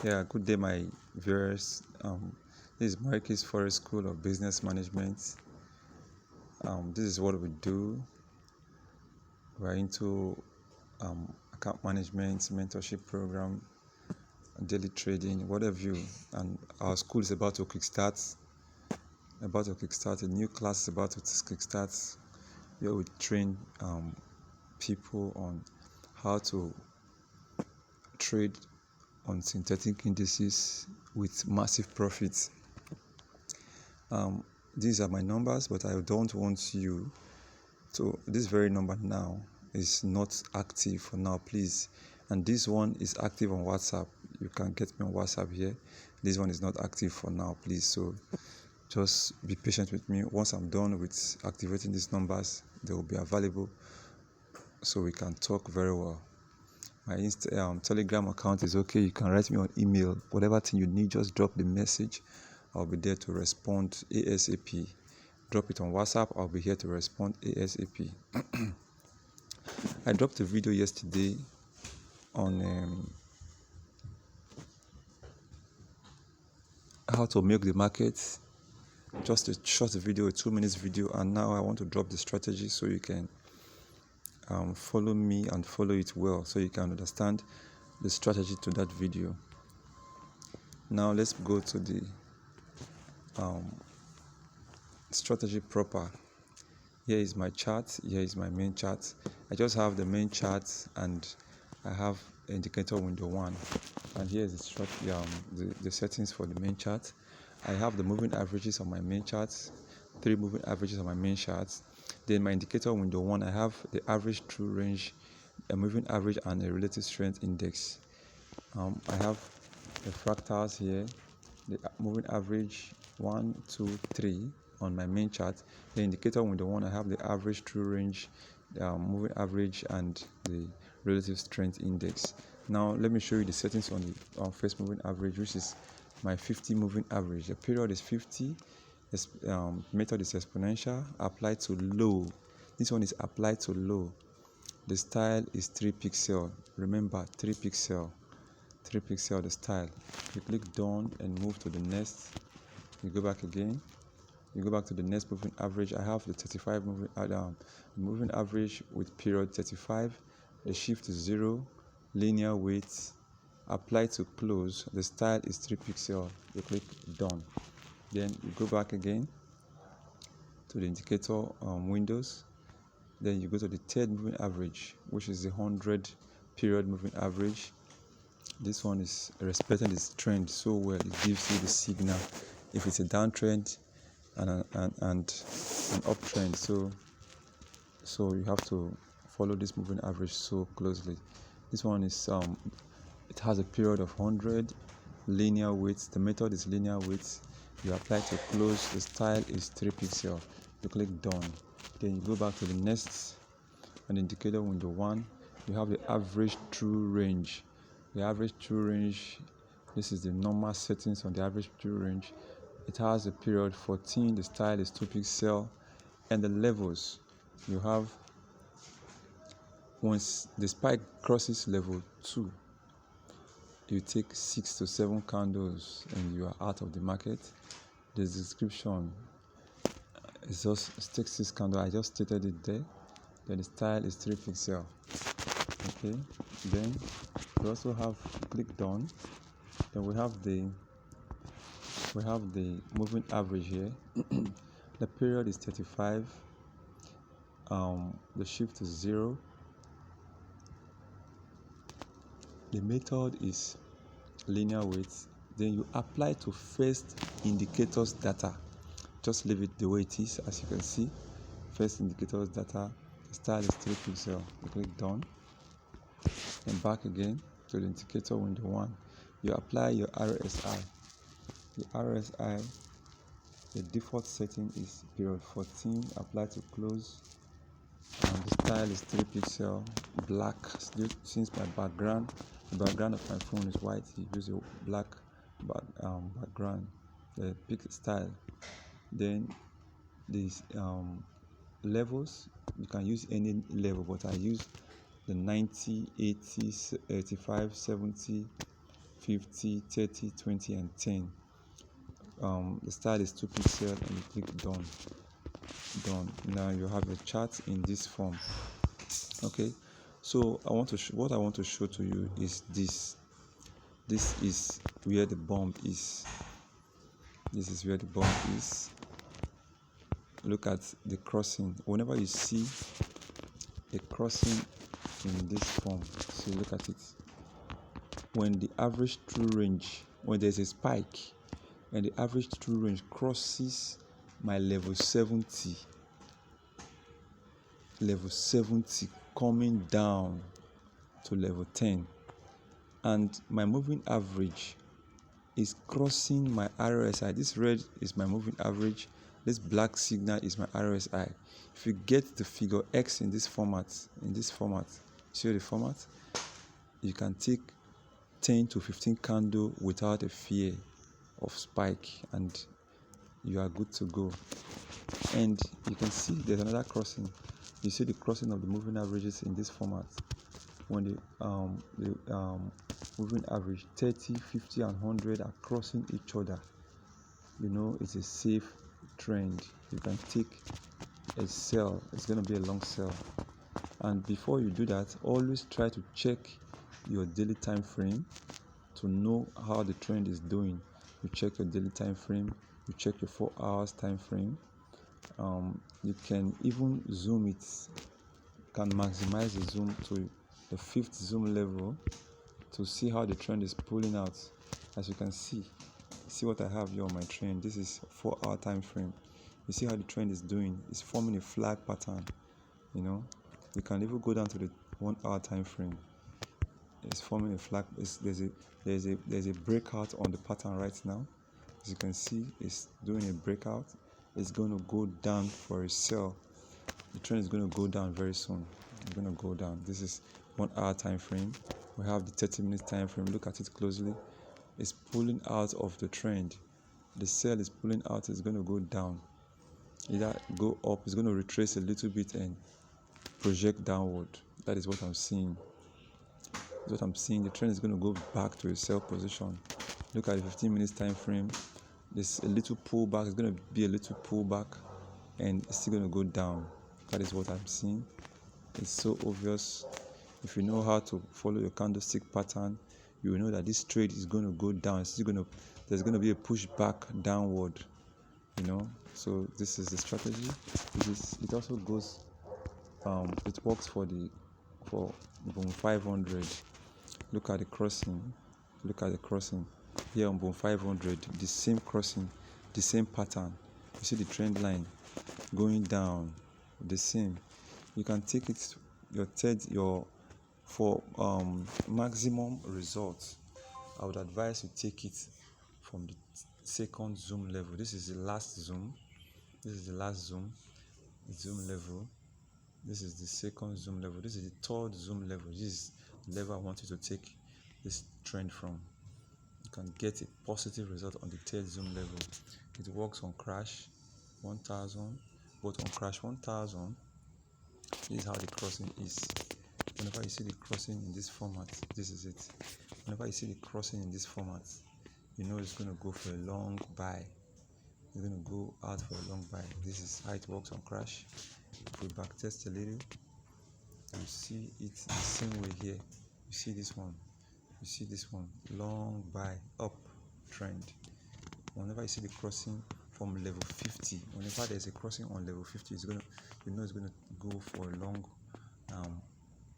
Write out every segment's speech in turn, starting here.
Yeah, good day, my viewers. This is Marquis Forest School of Business Management. This is what we do. We're into account management, mentorship program, daily trading, whatever you. And our school is about to kickstart. A new class is about to kickstart, where we train people on how to trade on synthetic indices with massive profits. These are my numbers, but I don't want you to. This very number now is not active for now, please. And this one is active on WhatsApp. You can get me on WhatsApp here. This one is not active for now, please. So just be patient with me. Once I'm done with activating these numbers, they will be available so we can talk very well. My Telegram account is okay. You can write me on email. Whatever thing you need, just drop the message. I'll be there to respond ASAP. Drop it on WhatsApp. I'll be here to respond ASAP. I dropped a video yesterday on how to milk the market. Just a short video, a 2 minutes video, and now I want to drop the strategy so you can follow me and follow it well, so you can understand the strategy to that video. Now let's go to the strategy proper. Here is my chart. Here is my main chart. I just have the main chart and I have indicator window 1, and here is the settings for the main chart. I have the moving averages on my main chart, 3 moving averages on my main chart. Then my indicator window 1, I have the average true range, a moving average, and a relative strength index. I have the fractals here, the moving average 1, 2, 3 on my main chart. The indicator window 1, I have the average true range, moving average, and the relative strength index. Now let me show you the settings on the first moving average, which is my 50 moving average. The period is 50. This method is exponential, applied to low. This one is applied to low. The style is 3 pixel. Remember, 3 pixel the style. You click done and move to the next. You go back again. You go back to the next moving average. I have the 35 moving average with period 35. The shift is 0. Linear weight. Apply to close. The style is 3 pixel. You click done. Then you go back again to the indicator windows. Then you go to the third moving average, which is the 100 period moving average. This one is respecting this trend so well. It gives you the signal if it's a downtrend and an uptrend. So you have to follow this moving average so closely. This one is it has a period of 100, linear weight. The method is linear weight. You apply to close. The style is 3 pixel. You click done. Then you go back to the next and indicator window 1. You have the average true range. The average true range, this is the normal settings on the average true range. It has a period 14. The style is 2 pixel. And the levels, you have, once the spike crosses level 2, you take 6 to 7 candles and you are out of the market. The description is just take 6 candles. I just stated it there. Then the style is 3 pixel. Okay, then we also have click done. Then we have the moving average here. The period is 35. The shift is 0. The method is linear weight. Then you apply to first indicators data. Just leave it the way it is. As you can see, first indicators data, the style is 3 pixel. You click done and back again to the indicator window 1. You apply your RSI. The RSI, the default setting is period 14. Apply to close. The style is 3 pixel black. Since the background of my phone is white, you use a black background. The pick style. Then these levels, you can use any level, but I use the 90, 80, 85, 70, 50, 30, 20, and 10. The style is 2 pixel, and you click done. Now you have a chart in this form. Okay, so what I want to show to you is this. This is where the bomb is. This is where the bomb is. Look at the crossing. Whenever you see a crossing in this form, so look at it. When the average true range, when there's a spike and the average true range crosses my level 70 coming down to level 10, and my moving average is crossing my RSI. This red is my moving average. This black signal is my RSI. If you get the figure X in this format, see the format, you can take 10 to 15 candle without a fear of spike, and you are good to go. And you can see there's another crossing. You see the crossing of the moving averages in this format. When the moving average 30, 50, and 100 are crossing each other, you know it's a safe trend. You can take a sell. It's going to be a long sell. And before you do that, always try to check your daily time frame to know how the trend is doing. You check your daily time frame, you check your 4 hours time frame. You can even zoom it. You can maximize the zoom to the 5th zoom level to see how the trend is pulling out. As you can see what I have here on my trend. This is 4-hour time frame. You see how the trend is doing. It's forming a flag pattern. You know, you can even go down to the 1-hour time frame. It's forming a flag. There's a breakout on the pattern right now. As you can see, it's doing a breakout. It's going to go down for a sell. The trend is going to go down very soon. It's going to go down. This is 1-hour time frame. We have the 30-minute time frame. Look at it closely. It's pulling out of the trend. The sell is pulling out. It's going to go down. Either go up. It's going to retrace a little bit and project downward. That is what I'm seeing. That's what I'm seeing. The trend is going to go back to a sell position. Look at the 15 minutes time frame. There's a little pullback. It's going to be a little pullback, and it's still going to go down. That is what I'm seeing. It's so obvious. If you know how to follow your candlestick pattern, you will know that this trade is going to go down. There's going to be a pushback downward. You know. So this is the strategy. It also goes. It works for Boom 500. Look at the crossing. Here on Boom 500, the same crossing, the same pattern. You see the trend line going down, the same. You can take it for maximum results. I would advise you take it from the second zoom level. This is the last zoom. Zoom level. This is the second zoom level. This is the third zoom level. This is the level I want you to take this trend from. You can get a positive result on the third zoom level. It works on crash 1000, both on crash 1000. This is how the crossing is. Whenever you see the crossing in this format, this is it. Whenever you see the crossing in this format, you know it's going to go for a long buy. It's going to go out for a long buy. This is how it works on crash. If we back test a little, you see it the same way here. You see this one, long buy, up trend. Whenever you see the crossing from level 50, whenever there's a crossing on level 50, it's going to go for a long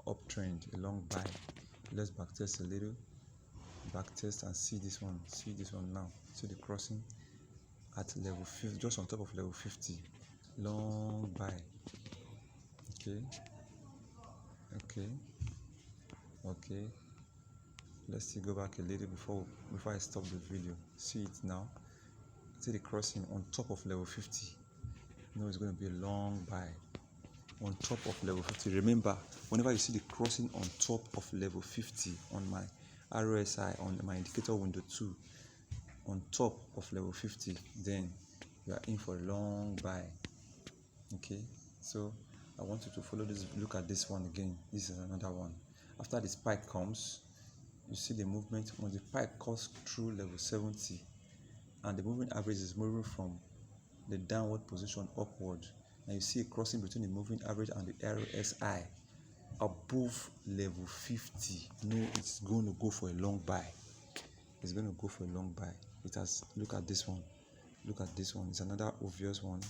uptrend, a long buy. Let's back test a little. Back test and see this one. Now. See the crossing at level 50, just on top of level 50. Long buy. Okay. Let's still go back a little before I stop the video. See it now. See the crossing on top of level 50. You know it's going to be a long buy on top of level 50. Remember, whenever you see the crossing on top of level 50 on my RSI, on my indicator window 2, on top of level 50, then you are in for a long buy. Okay, so I want you to follow this. Look at this one again. This is another one. After the spike comes, you see the movement when the pike cuts through level 70 and the moving average is moving from the downward position upward, and you see a crossing between the moving average and the RSI above level 50, no, it's going to go for a long buy. It's going to go for a long buy. It has, look at this one. Look at this one. It's another obvious one.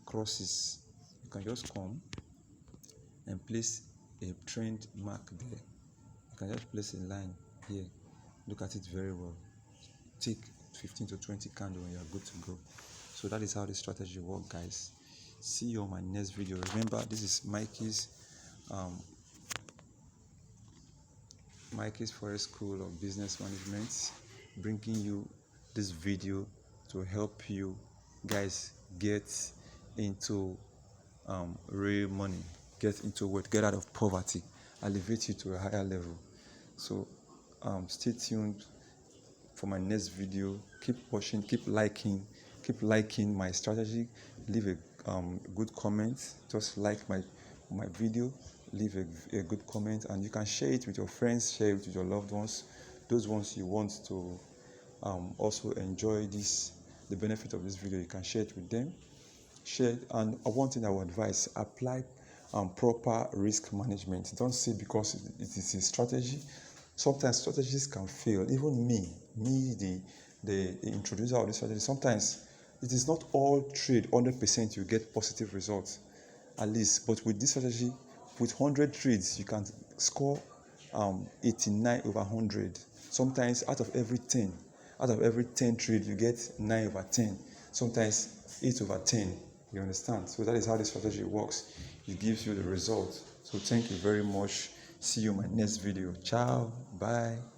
Crosses. You can just come and place a trend mark there. You can just place a line here. Look at it very well. Take 15 to 20 candles and you're good to go. So that is how this strategy works, guys. See you on my next video. Remember, this is Mikey's Forest School of Business Management, bringing you this video to help you guys get into real money, get into what, get out of poverty, elevate you to a higher level. So stay tuned for my next video. Keep watching, keep liking my strategy. Leave a good comment. Just like my video, leave a good comment, and you can share it with your friends, share it with your loved ones, those ones you want to also enjoy the benefit of this video. You can share it with them. Share, and one thing I would advise: apply proper risk management. Don't say because it is a strategy. Sometimes strategies can fail. Even me, the introducer of this strategy, sometimes it is not all trade 100% you get positive results, at least. But with this strategy, with 100 trades, you can score 89 over 100. Sometimes out of every 10 trades, you get 9 over 10. Sometimes 8 over 10. You understand? So that is how this strategy works. It gives you the result. So thank you very much. See you in my next video. Ciao. Bye.